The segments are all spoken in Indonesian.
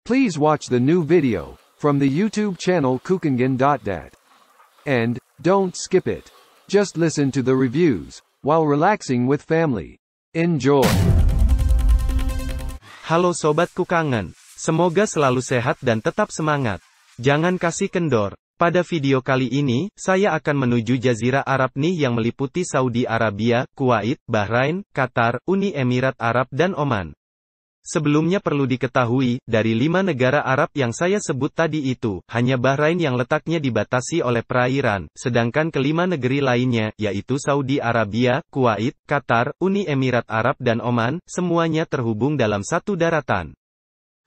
Please watch the new video from the YouTube channel Kukingen.dat. And don't skip it. Just listen to the reviews while relaxing with family. Enjoy. Halo Sobat Kukangen, semoga selalu sehat dan tetap semangat. Jangan kasih kendor. Pada video kali ini, saya akan menuju Jazirah Arab nih yang meliputi Saudi Arabia, Kuwait, Bahrain, Qatar, Uni Emirat Arab dan Oman. Sebelumnya perlu diketahui, dari 5 negara Arab yang saya sebut tadi itu, hanya Bahrain yang letaknya dibatasi oleh perairan, sedangkan kelima negeri lainnya, yaitu Saudi Arabia, Kuwait, Qatar, Uni Emirat Arab dan Oman, semuanya terhubung dalam satu daratan.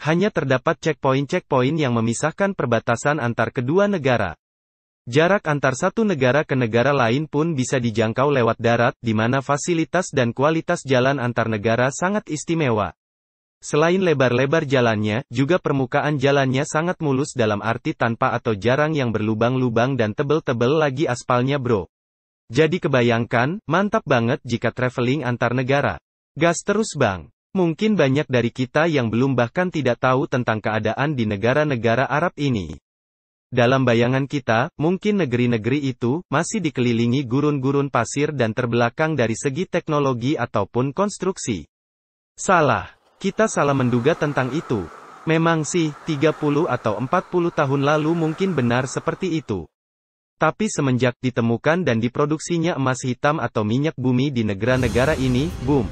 Hanya terdapat checkpoint-checkpoint yang memisahkan perbatasan antar kedua negara. Jarak antar satu negara ke negara lain pun bisa dijangkau lewat darat, di mana fasilitas dan kualitas jalan antar negara sangat istimewa. Selain lebar-lebar jalannya, juga permukaan jalannya sangat mulus dalam arti tanpa atau jarang yang berlubang-lubang dan tebel-tebel lagi aspalnya bro. Jadi kebayangkan, mantap banget jika traveling antar negara. Gas terus bang. Mungkin banyak dari kita yang belum bahkan tidak tahu tentang keadaan di negara-negara Arab ini. Dalam bayangan kita, mungkin negeri-negeri itu, masih dikelilingi gurun-gurun pasir dan terbelakang dari segi teknologi ataupun konstruksi. Salah. Kita salah menduga tentang itu. Memang sih, 30 atau 40 tahun lalu mungkin benar seperti itu. Tapi semenjak ditemukan dan diproduksinya emas hitam atau minyak bumi di negara-negara ini, boom.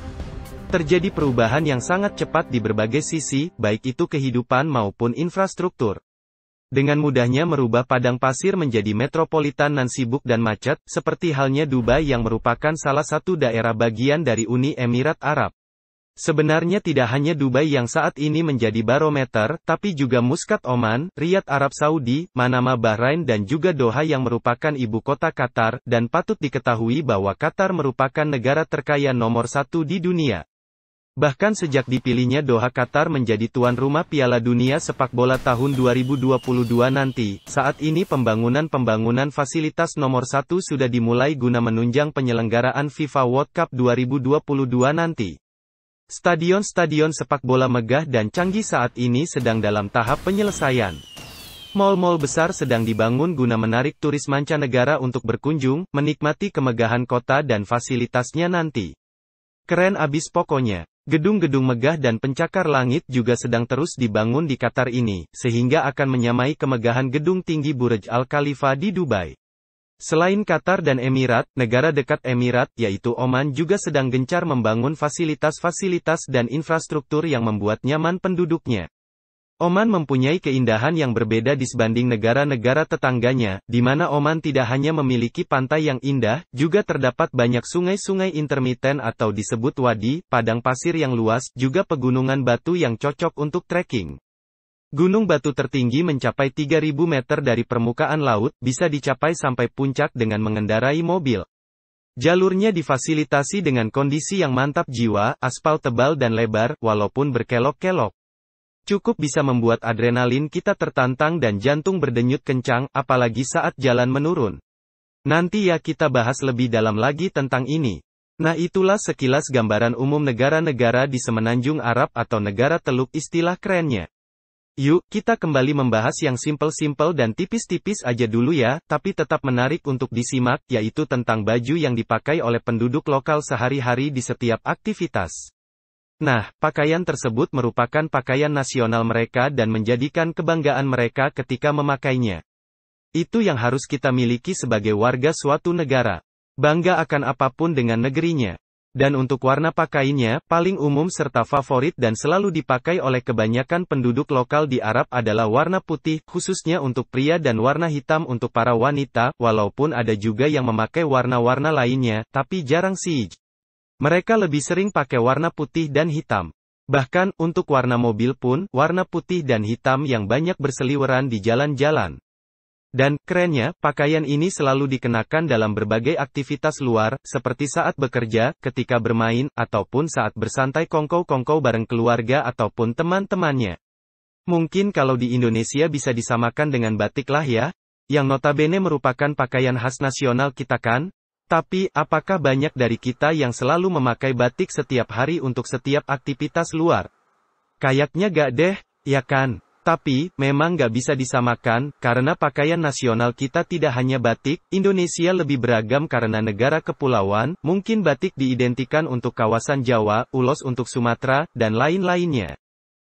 Terjadi perubahan yang sangat cepat di berbagai sisi, baik itu kehidupan maupun infrastruktur. Dengan mudahnya merubah padang pasir menjadi metropolitan nan sibuk dan macet, seperti halnya Dubai yang merupakan salah satu daerah bagian dari Uni Emirat Arab. Sebenarnya tidak hanya Dubai yang saat ini menjadi barometer, tapi juga Muscat Oman, Riyadh Arab Saudi, Manama Bahrain dan juga Doha yang merupakan ibu kota Qatar, dan patut diketahui bahwa Qatar merupakan negara terkaya nomor 1 di dunia. Bahkan sejak dipilihnya Doha Qatar menjadi tuan rumah Piala Dunia Sepak Bola tahun 2022 nanti, saat ini pembangunan fasilitas nomor 1 sudah dimulai guna menunjang penyelenggaraan FIFA World Cup 2022 nanti. Stadion-stadion sepak bola megah dan canggih saat ini sedang dalam tahap penyelesaian. Mal-mal besar sedang dibangun guna menarik turis mancanegara untuk berkunjung, menikmati kemegahan kota dan fasilitasnya nanti. Keren abis pokoknya. Gedung-gedung megah dan pencakar langit juga sedang terus dibangun di Qatar ini, sehingga akan menyamai kemegahan gedung tinggi Burj Al Khalifa di Dubai. Selain Qatar dan Emirat, negara dekat Emirat, yaitu Oman juga sedang gencar membangun fasilitas-fasilitas dan infrastruktur yang membuat nyaman penduduknya. Oman mempunyai keindahan yang berbeda disebanding negara-negara tetangganya, di mana Oman tidak hanya memiliki pantai yang indah, juga terdapat banyak sungai-sungai intermiten atau disebut wadi, padang pasir yang luas, juga pegunungan batu yang cocok untuk trekking. Gunung batu tertinggi mencapai 3.000 meter dari permukaan laut, bisa dicapai sampai puncak dengan mengendarai mobil. Jalurnya difasilitasi dengan kondisi yang mantap jiwa, aspal tebal dan lebar, walaupun berkelok-kelok. Cukup bisa membuat adrenalin kita tertantang dan jantung berdenyut kencang, apalagi saat jalan menurun. Nanti ya kita bahas lebih dalam lagi tentang ini. Nah itulah sekilas gambaran umum negara-negara di Semenanjung Arab atau negara Teluk istilah kerennya. Yuk, kita kembali membahas yang simpel-simpel dan tipis-tipis aja dulu ya, tapi tetap menarik untuk disimak, yaitu tentang baju yang dipakai oleh penduduk lokal sehari-hari di setiap aktivitas. Nah, pakaian tersebut merupakan pakaian nasional mereka dan menjadikan kebanggaan mereka ketika memakainya. Itu yang harus kita miliki sebagai warga suatu negara. Bangga akan apapun dengan negerinya. Dan untuk warna pakaiannya, paling umum serta favorit dan selalu dipakai oleh kebanyakan penduduk lokal di Arab adalah warna putih, khususnya untuk pria dan warna hitam untuk para wanita, walaupun ada juga yang memakai warna-warna lainnya, tapi jarang sih. Mereka lebih sering pakai warna putih dan hitam. Bahkan, untuk warna mobil pun, warna putih dan hitam yang banyak berseliweran di jalan-jalan. Dan, kerennya, pakaian ini selalu dikenakan dalam berbagai aktivitas luar, seperti saat bekerja, ketika bermain, ataupun saat bersantai kongkow-kongkow bareng keluarga ataupun teman-temannya. Mungkin kalau di Indonesia bisa disamakan dengan batik lah ya, yang notabene merupakan pakaian khas nasional kita kan? Tapi, apakah banyak dari kita yang selalu memakai batik setiap hari untuk setiap aktivitas luar? Kayaknya gak deh, ya kan? Tapi, memang nggak bisa disamakan, karena pakaian nasional kita tidak hanya batik, Indonesia lebih beragam karena negara kepulauan, mungkin batik diidentikan untuk kawasan Jawa, ulos untuk Sumatera, dan lain-lainnya.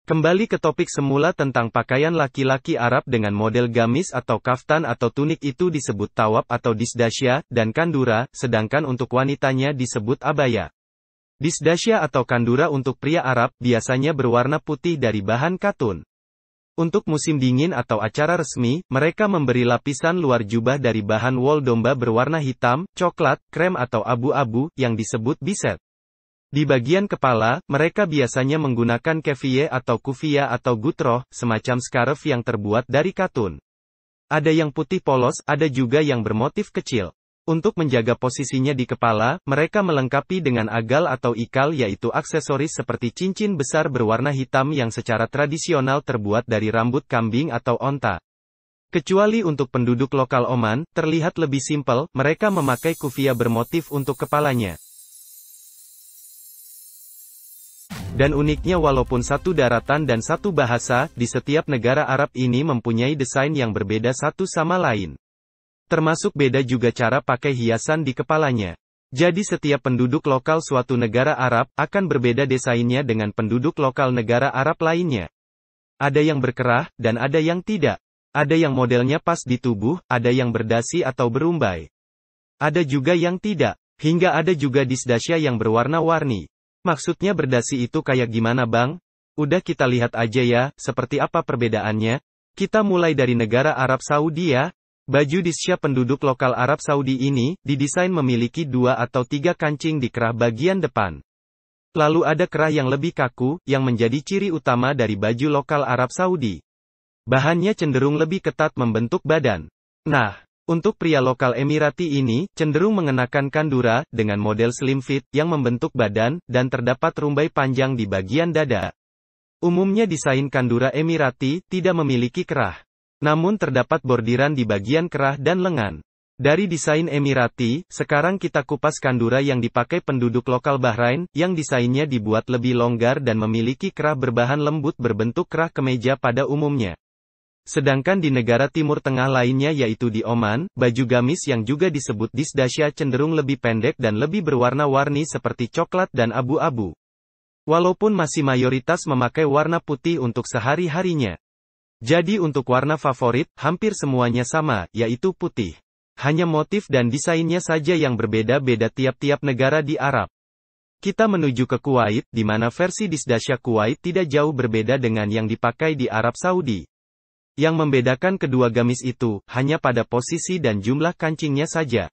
Kembali ke topik semula tentang pakaian laki-laki Arab dengan model gamis atau kaftan atau tunik itu disebut tawab atau disdasya, dan kandura, sedangkan untuk wanitanya disebut abaya. Disdasya atau kandura untuk pria Arab, biasanya berwarna putih dari bahan katun. Untuk musim dingin atau acara resmi, mereka memberi lapisan luar jubah dari bahan wol domba berwarna hitam, coklat, krem atau abu-abu, yang disebut biset. Di bagian kepala, mereka biasanya menggunakan kefiyeh atau kufiyah atau gutroh, semacam scarf yang terbuat dari katun. Ada yang putih polos, ada juga yang bermotif kecil. Untuk menjaga posisinya di kepala, mereka melengkapi dengan agal atau ikal yaitu aksesoris seperti cincin besar berwarna hitam yang secara tradisional terbuat dari rambut kambing atau onta. Kecuali untuk penduduk lokal Oman, terlihat lebih simpel, mereka memakai kufiyah bermotif untuk kepalanya. Dan uniknya walaupun satu daratan dan satu bahasa, di setiap negara Arab ini mempunyai desain yang berbeda satu sama lain. Termasuk beda juga cara pakai hiasan di kepalanya. Jadi setiap penduduk lokal suatu negara Arab, akan berbeda desainnya dengan penduduk lokal negara Arab lainnya. Ada yang berkerah, dan ada yang tidak. Ada yang modelnya pas di tubuh, ada yang berdasi atau berumbai. Ada juga yang tidak. Hingga ada juga disdasya yang berwarna-warni. Maksudnya berdasi itu kayak gimana bang? Udah kita lihat aja ya, seperti apa perbedaannya. Kita mulai dari negara Arab Saudi ya. Baju disdasya penduduk lokal Arab Saudi ini, didesain memiliki 2 atau 3 kancing di kerah bagian depan. Lalu ada kerah yang lebih kaku, yang menjadi ciri utama dari baju lokal Arab Saudi. Bahannya cenderung lebih ketat membentuk badan. Nah, untuk pria lokal Emirati ini, cenderung mengenakan kandura, dengan model slim fit, yang membentuk badan, dan terdapat rumbai panjang di bagian dada. Umumnya desain kandura Emirati, tidak memiliki kerah. Namun terdapat bordiran di bagian kerah dan lengan. Dari desain Emirati, sekarang kita kupas kandura yang dipakai penduduk lokal Bahrain, yang desainnya dibuat lebih longgar dan memiliki kerah berbahan lembut berbentuk kerah kemeja pada umumnya. Sedangkan di negara Timur Tengah lainnya yaitu di Oman, baju gamis yang juga disebut disdasya cenderung lebih pendek dan lebih berwarna-warni seperti coklat dan abu-abu. Walaupun masih mayoritas memakai warna putih untuk sehari-harinya. Jadi untuk warna favorit, hampir semuanya sama, yaitu putih. Hanya motif dan desainnya saja yang berbeda-beda tiap-tiap negara di Arab. Kita menuju ke Kuwait, di mana versi disdasya Kuwait tidak jauh berbeda dengan yang dipakai di Arab Saudi. Yang membedakan kedua gamis itu, hanya pada posisi dan jumlah kancingnya saja.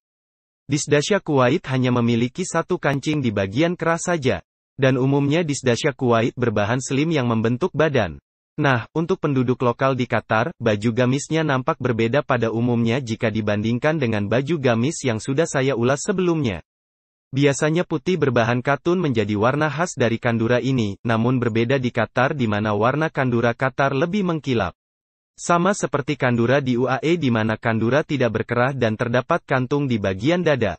Disdasya Kuwait hanya memiliki 1 kancing di bagian kerah saja. Dan umumnya disdasya Kuwait berbahan slim yang membentuk badan. Nah, untuk penduduk lokal di Qatar, baju gamisnya nampak berbeda pada umumnya jika dibandingkan dengan baju gamis yang sudah saya ulas sebelumnya. Biasanya putih berbahan katun menjadi warna khas dari kandura ini, namun berbeda di Qatar di mana warna kandura Qatar lebih mengkilap. Sama seperti kandura di UAE di mana kandura tidak berkerah dan terdapat kantung di bagian dada.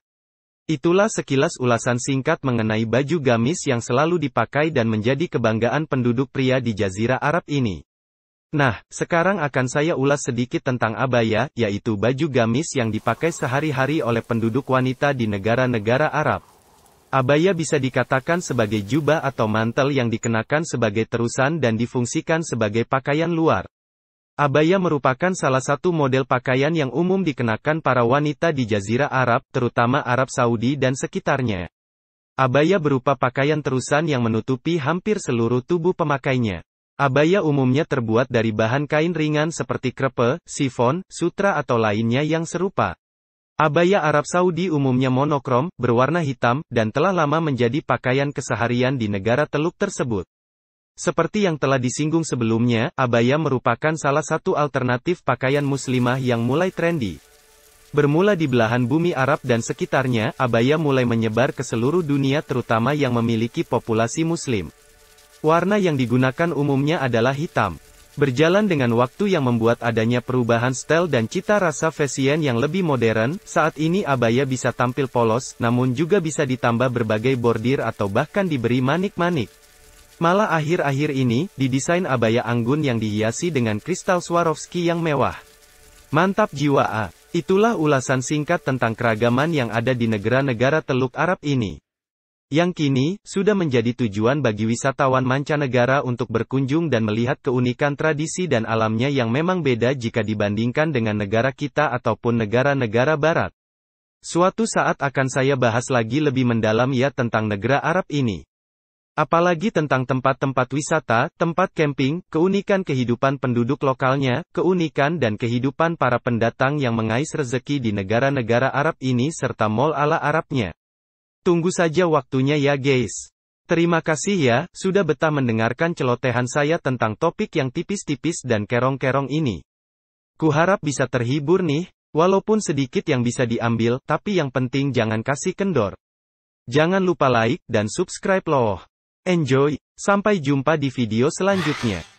Itulah sekilas ulasan singkat mengenai baju gamis yang selalu dipakai dan menjadi kebanggaan penduduk pria di Jazirah Arab ini. Nah, sekarang akan saya ulas sedikit tentang abaya, yaitu baju gamis yang dipakai sehari-hari oleh penduduk wanita di negara-negara Arab. Abaya bisa dikatakan sebagai jubah atau mantel yang dikenakan sebagai terusan dan difungsikan sebagai pakaian luar. Abaya merupakan salah satu model pakaian yang umum dikenakan para wanita di Jazirah Arab, terutama Arab Saudi dan sekitarnya. Abaya berupa pakaian terusan yang menutupi hampir seluruh tubuh pemakainya. Abaya umumnya terbuat dari bahan kain ringan seperti krepe, sifon, sutra atau lainnya yang serupa. Abaya Arab Saudi umumnya monokrom, berwarna hitam, dan telah lama menjadi pakaian keseharian di negara Teluk tersebut. Seperti yang telah disinggung sebelumnya, abaya merupakan salah satu alternatif pakaian muslimah yang mulai trendy. Bermula di belahan bumi Arab dan sekitarnya, abaya mulai menyebar ke seluruh dunia terutama yang memiliki populasi muslim. Warna yang digunakan umumnya adalah hitam. Berjalan dengan waktu yang membuat adanya perubahan style dan cita rasa fashion yang lebih modern, saat ini abaya bisa tampil polos, namun juga bisa ditambah berbagai bordir atau bahkan diberi manik-manik. Malah akhir-akhir ini, didesain abaya anggun yang dihiasi dengan kristal Swarovski yang mewah. Mantap jiwa A. Itulah ulasan singkat tentang keragaman yang ada di negara-negara Teluk Arab ini. Yang kini, sudah menjadi tujuan bagi wisatawan mancanegara untuk berkunjung dan melihat keunikan tradisi dan alamnya yang memang beda jika dibandingkan dengan negara kita ataupun negara-negara barat. Suatu saat akan saya bahas lagi lebih mendalam ya tentang negara Arab ini. Apalagi tentang tempat-tempat wisata, tempat camping, keunikan kehidupan penduduk lokalnya, keunikan dan kehidupan para pendatang yang mengais rezeki di negara-negara Arab ini serta mall ala Arabnya. Tunggu saja waktunya ya guys. Terima kasih ya, sudah betah mendengarkan celotehan saya tentang topik yang tipis-tipis dan kerong-kerong ini. Kuharap bisa terhibur nih, walaupun sedikit yang bisa diambil, tapi yang penting jangan kasih kendor. Jangan lupa like dan subscribe loh. Enjoy, sampai jumpa di video selanjutnya.